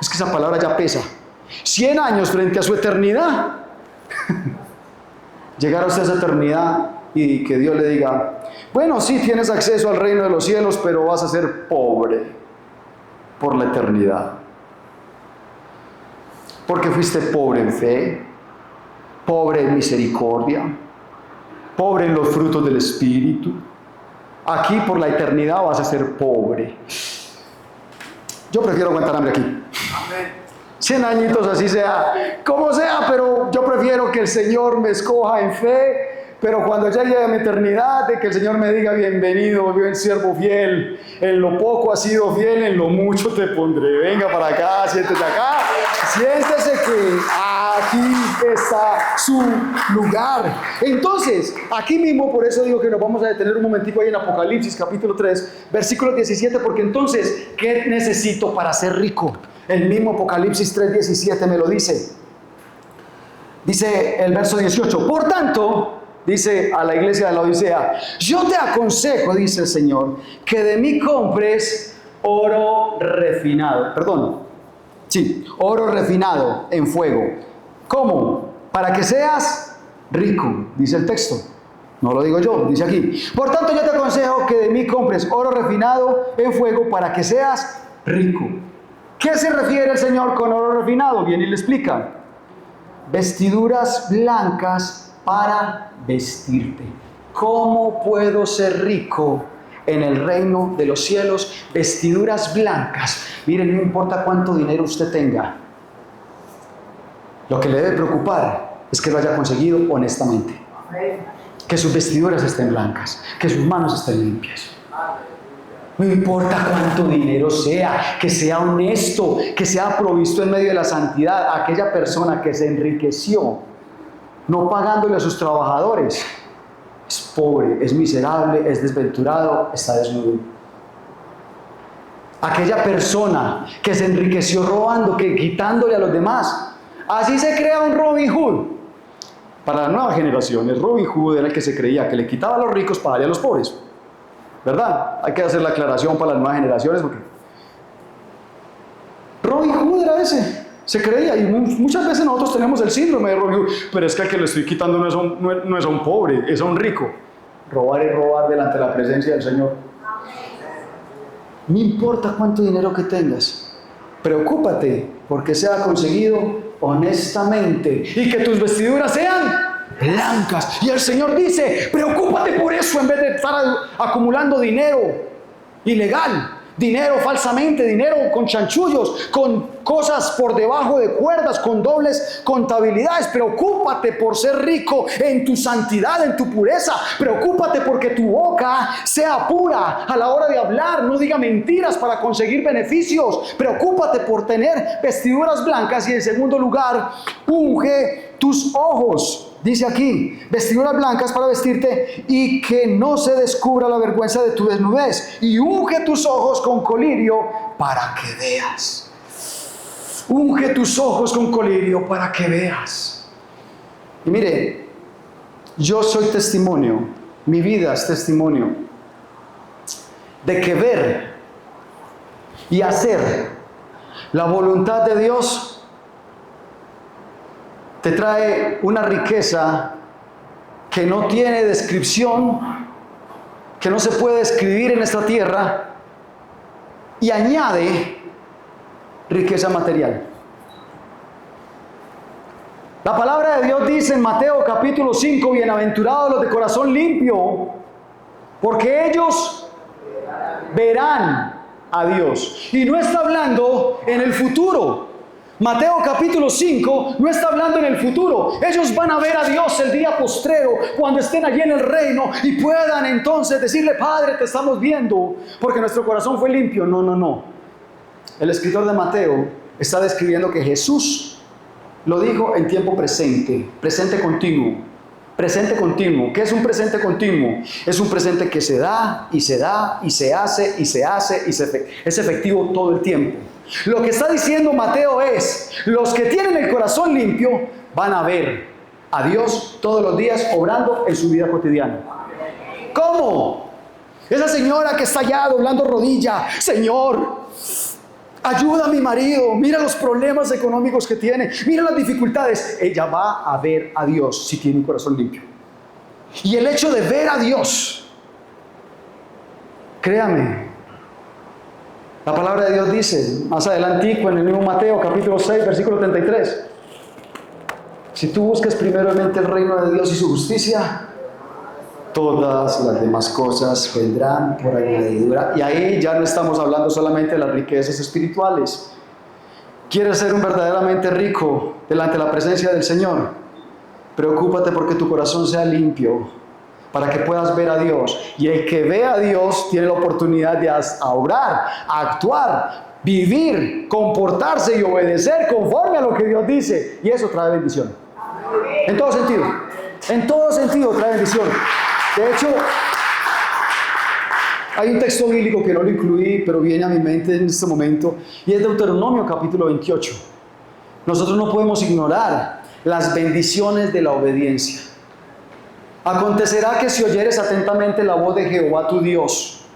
Es que esa palabra ya pesa. 100 años frente a su eternidad. Llegar a usted a esa eternidad y que Dios le diga, bueno, sí tienes acceso al reino de los cielos, pero vas a ser pobre por la eternidad. Porque fuiste pobre en fe, pobre en misericordia, pobre en los frutos del Espíritu. Aquí por la eternidad vas a ser pobre. Yo prefiero aguantar hambre aquí. Amén. 100 añitos así sea, como sea, pero yo prefiero que el Señor me escoja en fe. Pero cuando ya llegue a mi eternidad, de que el Señor me diga, bienvenido, buen siervo fiel, en lo poco has sido fiel, en lo mucho te pondré. Venga para acá, siéntese acá, siéntese que aquí está su lugar. Entonces, aquí mismo, por eso digo que nos vamos a detener un momentico ahí en Apocalipsis capítulo 3, versículo 17, porque entonces, ¿qué necesito para ser rico? El mismo Apocalipsis 3, 17 me lo dice. Dice el verso 18, por tanto, dice a la iglesia de la Odisea, yo te aconsejo, dice el Señor, que de mí compres oro refinado. Oro refinado en fuego. ¿Cómo? Para que seas rico, dice el texto. No lo digo yo, dice aquí. Por tanto, yo te aconsejo que de mí compres oro refinado en fuego para que seas rico. ¿Qué se refiere el Señor con oro refinado? Viene y le explica. Vestiduras blancas para vestirte. ¿Cómo puedo ser rico en el reino de los cielos? Vestiduras blancas. Miren, no importa cuánto dinero usted tenga. Lo que le debe preocupar es que lo haya conseguido honestamente. Que sus vestiduras estén blancas, que sus manos estén limpias. No importa cuánto dinero sea, que sea honesto, que sea provisto en medio de la santidad. Aquella persona que se enriqueció, no pagándole a sus trabajadores, es pobre, es miserable, es desventurado, está desnudo. Aquella persona que se enriqueció robando, que quitándole a los demás, así se crea un Robin Hood. Para la nueva generación, el Robin Hood era el que se creía que le quitaba a los ricos para darle a los pobres. ¿Verdad? Hay que hacer la aclaración para las nuevas generaciones porque Robin Hood era ese. Se creía, y muchas veces nosotros tenemos el síndrome de Robin Hood, pero es que al que le estoy quitando no es a un pobre, es a un rico. Robar es robar delante de la presencia del Señor. No importa cuánto dinero que tengas, preocúpate porque sea conseguido honestamente y que tus vestiduras sean blancas. Y el Señor dice, preocúpate por eso en vez de estar acumulando dinero ilegal. Dinero falsamente, dinero con chanchullos, con cosas por debajo de cuerdas, con dobles contabilidades. Preocúpate por ser rico en tu santidad, en tu pureza. Preocúpate porque tu boca sea pura a la hora de hablar. No diga mentiras para conseguir beneficios. Preocúpate por tener vestiduras blancas. Y en segundo lugar, unge tus ojos. Dice aquí, vestiduras blancas para vestirte y que no se descubra la vergüenza de tu desnudez. Y unge tus ojos con colirio para que veas. Unge tus ojos con colirio para que veas. Y mire, yo soy testimonio, mi vida es testimonio de que ver y hacer la voluntad de Dios te trae una riqueza que no tiene descripción, que no se puede describir en esta tierra, y añade riqueza material. La palabra de Dios dice en Mateo capítulo 5, bienaventurados los de corazón limpio, porque ellos verán a Dios. Y no está hablando en el futuro. Mateo capítulo 5 no está hablando en el futuro. Ellos van a ver a Dios el día postrero, cuando estén allí en el reino y puedan entonces decirle, Padre, te estamos viendo porque nuestro corazón fue limpio. No. El escritor de Mateo está describiendo que Jesús lo dijo en tiempo presente, presente continuo. Presente continuo. ¿Qué es un presente continuo? Es un presente que se da y se da y se hace y se hace y es efectivo todo el tiempo. Lo que está diciendo Mateo es, los que tienen el corazón limpio van a ver a Dios todos los días obrando en su vida cotidiana. ¿Cómo? Esa señora que está allá doblando rodilla, Señor, ayuda a mi marido, mira los problemas económicos que tiene, mira las dificultades. Ella va a ver a Dios si tiene un corazón limpio. Y el hecho de ver a Dios, créame, la palabra de Dios dice, más adelantico en el mismo Mateo capítulo 6, versículo 33, si tú buscas primeramente el reino de Dios y su justicia, todas las demás cosas vendrán por añadidura. Y ahí ya no estamos hablando solamente de las riquezas espirituales. ¿Quieres ser un verdaderamente rico delante de la presencia del Señor? Preocúpate porque tu corazón sea limpio, para que puedas ver a Dios. Y el que ve a Dios tiene la oportunidad de obrar, actuar, vivir, comportarse y obedecer conforme a lo que Dios dice. Y eso trae bendición. En todo sentido. En todo sentido trae bendición. De hecho, hay un texto bíblico que no lo incluí, pero viene a mi mente en este momento, y es Deuteronomio capítulo 28. Nosotros no podemos ignorar las bendiciones de la obediencia. Acontecerá que si oyeres atentamente la voz de Jehová tu Dios,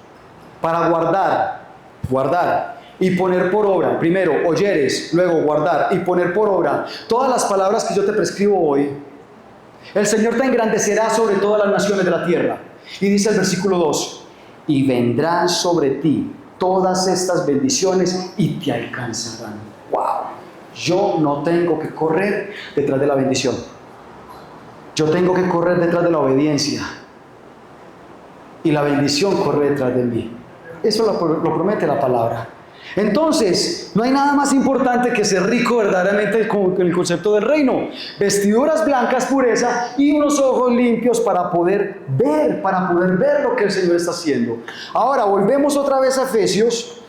para guardar y poner por obra, primero oyeres, luego guardar y poner por obra todas las palabras que yo te prescribo hoy, el Señor te engrandecerá sobre todas las naciones de la tierra. Y dice el versículo 2, y vendrán sobre ti todas estas bendiciones y te alcanzarán. ¡Wow! Yo no tengo que correr detrás de la bendición. Yo tengo que correr detrás de la obediencia. Y la bendición corre detrás de mí. Eso lo promete la palabra. Entonces, no hay nada más importante que ser rico verdaderamente con el concepto del reino. Vestiduras blancas, pureza y unos ojos limpios para poder ver lo que el Señor está haciendo. Ahora, volvemos otra vez a Efesios.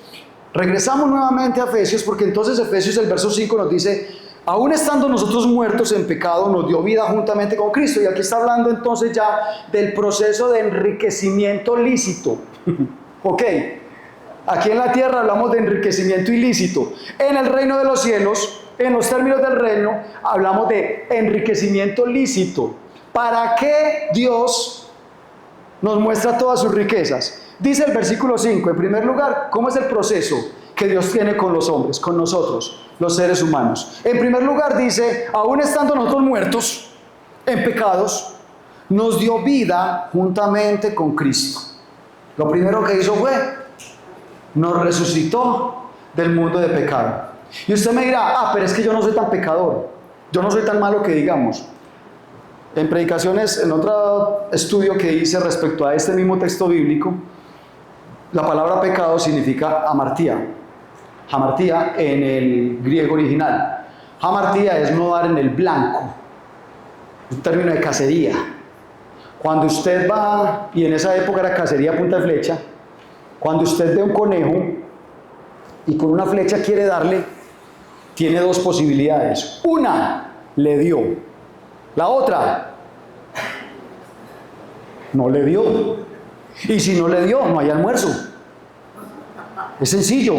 Regresamos nuevamente a Efesios, porque entonces Efesios, el verso 5 nos dice, aún estando nosotros muertos en pecado, nos dio vida juntamente con Cristo. Y aquí está hablando entonces ya del proceso de enriquecimiento lícito. Ok. Aquí en la tierra hablamos de enriquecimiento ilícito. En el reino de los cielos, en los términos del reino, hablamos de enriquecimiento lícito. ¿Para qué Dios nos muestra todas sus riquezas? Dice el versículo 5, en primer lugar, ¿cómo es el proceso? que Dios tiene con los hombres, con nosotros, los seres humanos. En primer lugar dice, aún estando nosotros muertos en pecados, nos dio vida juntamente con Cristo. Lo primero que hizo fue, nos resucitó del mundo de pecado. Y usted me dirá, pero es que yo no soy tan pecador, yo no soy tan malo que digamos. En predicaciones, en otro estudio que hice respecto a este mismo texto bíblico, la palabra pecado significa hamartía. Hamartía en el griego original. Hamartía es no dar en el blanco, un término de cacería. Cuando usted va, y en esa época era cacería a punta de flecha, cuando usted ve un conejo y con una flecha quiere darle, tiene dos posibilidades. Una, le dio. La otra, no le dio. Y si no le dio, no hay almuerzo. Es sencillo.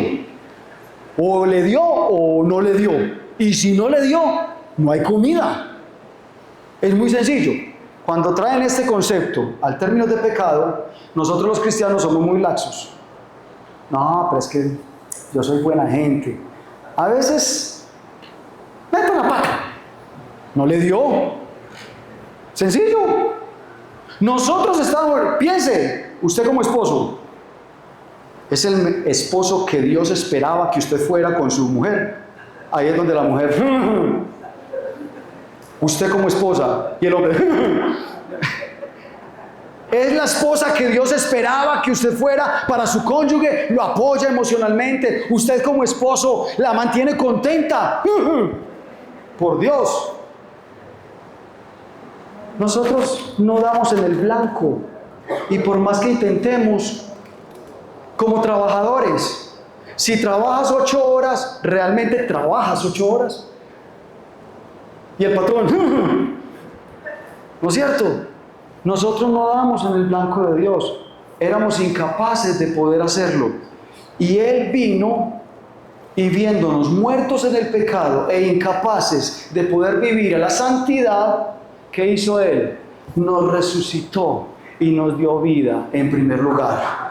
O le dio o no le dio. Y si no le dio, no hay comida. Es muy sencillo. Cuando traen este concepto al término de pecado, nosotros los cristianos somos muy laxos. No, pero es que yo soy buena gente. A veces, mete la pata. No le dio. Sencillo. Nosotros estamos, piense, usted como esposo, es el esposo que Dios esperaba que usted fuera con su mujer. Ahí es donde la mujer, usted como esposa, y el hombre, es la esposa que Dios esperaba que usted fuera para su cónyuge, lo apoya emocionalmente, usted como esposo la mantiene contenta. Por Dios. Nosotros no damos en el blanco, y por más que intentemos, como trabajadores, si trabajas 8 horas, realmente trabajas 8 horas. Y el patrón, ¿no es cierto? Nosotros no damos en el blanco de Dios, éramos incapaces de poder hacerlo. Y Él vino y viéndonos muertos en el pecado e incapaces de poder vivir a la santidad, ¿qué hizo Él? Nos resucitó y nos dio vida en primer lugar.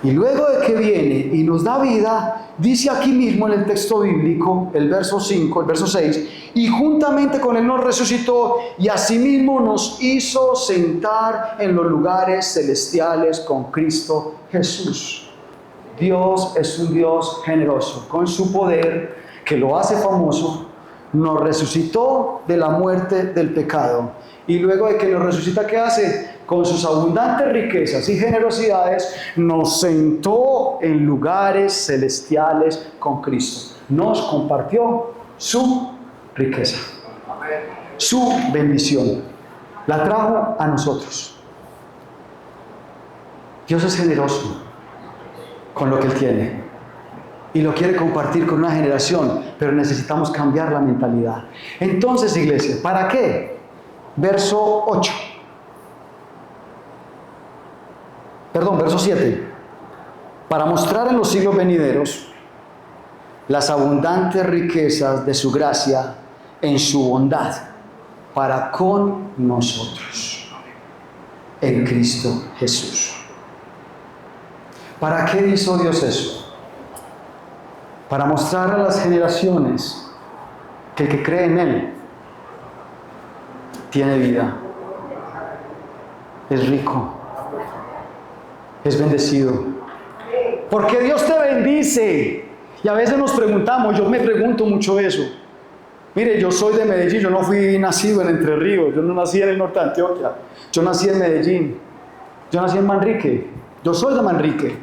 Y luego de que viene y nos da vida, dice aquí mismo en el texto bíblico, el verso 5, el verso 6, y juntamente con Él nos resucitó y asimismo nos hizo sentar en los lugares celestiales con Cristo Jesús. Dios es un Dios generoso, con su poder que lo hace famoso, nos resucitó de la muerte del pecado. Y luego de que nos resucita, ¿qué hace? Con sus abundantes riquezas y generosidades, nos sentó en lugares celestiales con Cristo. Nos compartió su riqueza, su bendición. La trajo a nosotros. Dios es generoso con lo que Él tiene y lo quiere compartir con una generación, pero necesitamos cambiar la mentalidad. Entonces, iglesia, ¿para qué? Verso 8. Verso 7. Para mostrar en los siglos venideros las abundantes riquezas de su gracia en su bondad para con nosotros en Cristo Jesús. ¿Para qué hizo Dios eso? Para mostrar a las generaciones que el que cree en Él tiene vida, es rico, es bendecido. Porque Dios te bendice. Y a veces nos preguntamos, yo me pregunto mucho eso. Mire, yo soy de Medellín, yo no fui nacido en Entre Ríos, yo no nací en el norte de Antioquia, yo nací en Medellín, yo nací en Manrique, yo soy de Manrique.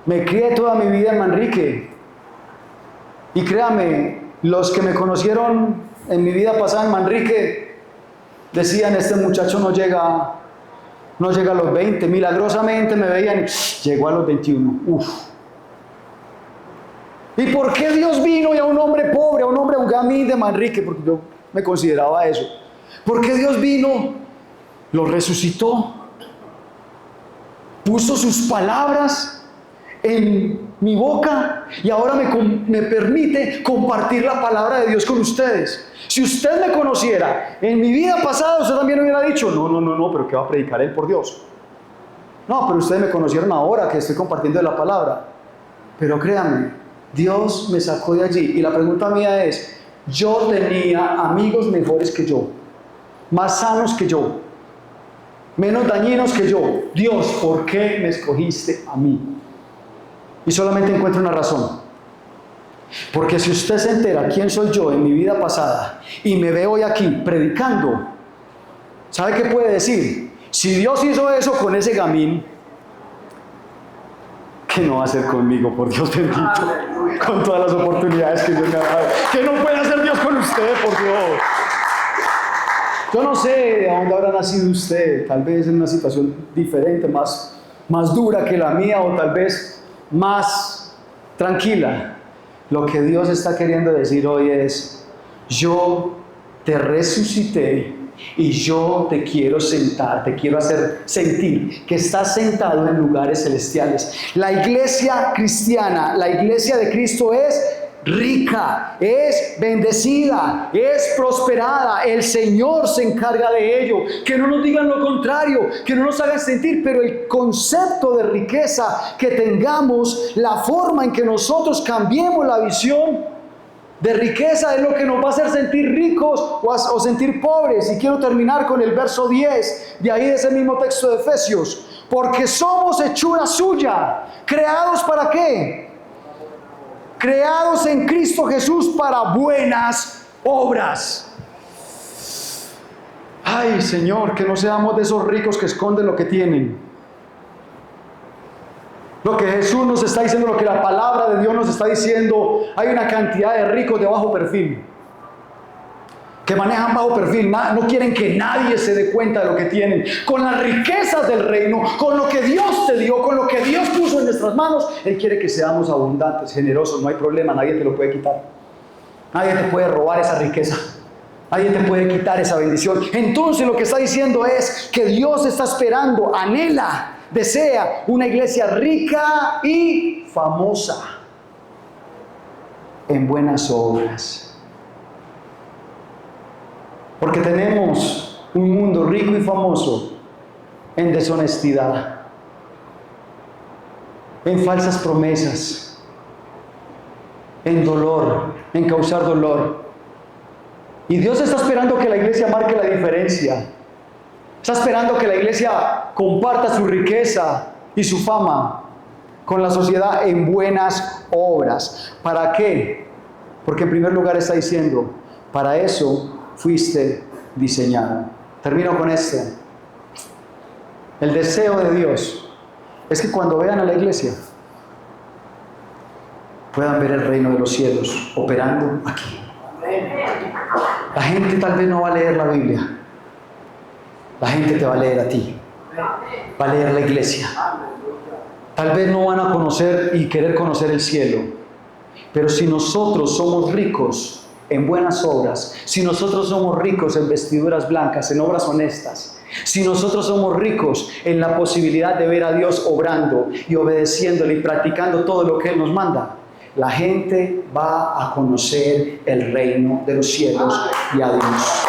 Me crié toda mi vida en Manrique. Y créame, los que me conocieron en mi vida pasada en Manrique decían, este muchacho no llega a los 20, milagrosamente me veían, llegó a los 21, ¿Y por qué Dios vino y a un hombre pobre, a un hombre ugamí de Manrique? Porque yo me consideraba eso. ¿Por qué Dios vino? Lo resucitó, puso sus palabras en mi boca y ahora me permite compartir la palabra de Dios con ustedes. Si usted me conociera en mi vida pasada, usted también hubiera dicho, no, pero ¿qué va a predicar él por Dios? No, pero ustedes me conocieron ahora que estoy compartiendo de la palabra. Pero créanme, Dios me sacó de allí. Y la pregunta mía es, yo tenía amigos mejores que yo, más sanos que yo, menos dañinos que yo. Dios, ¿por qué me escogiste a mí? Y solamente encuentro una razón. Porque si usted se entera quién soy yo en mi vida pasada y me ve hoy aquí predicando, ¿sabe qué puede decir? Si Dios hizo eso con ese gamín, ¿qué no va a hacer conmigo, por Dios bendito? Con todas las oportunidades que Dios me ha dado. ¿Qué no puede hacer Dios con usted, por Dios? Yo no sé de dónde habrá nacido usted, tal vez en una situación diferente, más dura que la mía, o tal vez más tranquila. Lo que Dios está queriendo decir hoy es, yo te resucité y yo te quiero sentar, te quiero hacer sentir que estás sentado en lugares celestiales. La iglesia cristiana, la iglesia de Cristo es rica, es bendecida, es prosperada. El Señor se encarga de ello. Que no nos digan lo contrario, que no nos hagan sentir, pero el concepto de riqueza que tengamos, la forma en que nosotros cambiemos la visión de riqueza es lo que nos va a hacer sentir ricos o sentir pobres. Y quiero terminar con el verso 10 de ahí, de ese mismo texto de Efesios. Porque somos hechura suya, creados ¿para qué? Creados en Cristo Jesús para buenas obras. Ay, Señor, que no seamos de esos ricos que esconden lo que tienen. Lo que Jesús nos está diciendo, lo que la palabra de Dios nos está diciendo, hay una cantidad de ricos de bajo perfil, que manejan bajo perfil, no quieren que nadie se dé cuenta de lo que tienen. Con las riquezas del reino, con lo que Dios te dio, con lo que Dios puso en nuestras manos, Él quiere que seamos abundantes, generosos. No hay problema, nadie te lo puede quitar. Nadie te puede robar esa riqueza. Nadie te puede quitar esa bendición. Entonces lo que está diciendo es que Dios está esperando, anhela, desea una iglesia rica y famosa en buenas obras. Porque tenemos un mundo rico y famoso en deshonestidad, en falsas promesas, en dolor, en causar dolor. Y Dios está esperando que la iglesia marque la diferencia. Está esperando que la iglesia comparta su riqueza y su fama con la sociedad en buenas obras. ¿Para qué? Porque en primer lugar está diciendo, para eso fuiste diseñado. Termino con esto. El deseo de Dios es que cuando vean a la iglesia puedan ver el reino de los cielos operando aquí. La gente tal vez no va a leer la Biblia. La gente te va a leer a ti. Va a leer la iglesia. Tal vez no van a conocer y querer conocer el cielo. Pero si nosotros somos ricos en buenas obras, si nosotros somos ricos en vestiduras blancas, en obras honestas, si nosotros somos ricos en la posibilidad de ver a Dios obrando y obedeciéndole y practicando todo lo que Él nos manda, la gente va a conocer el reino de los cielos y a Dios.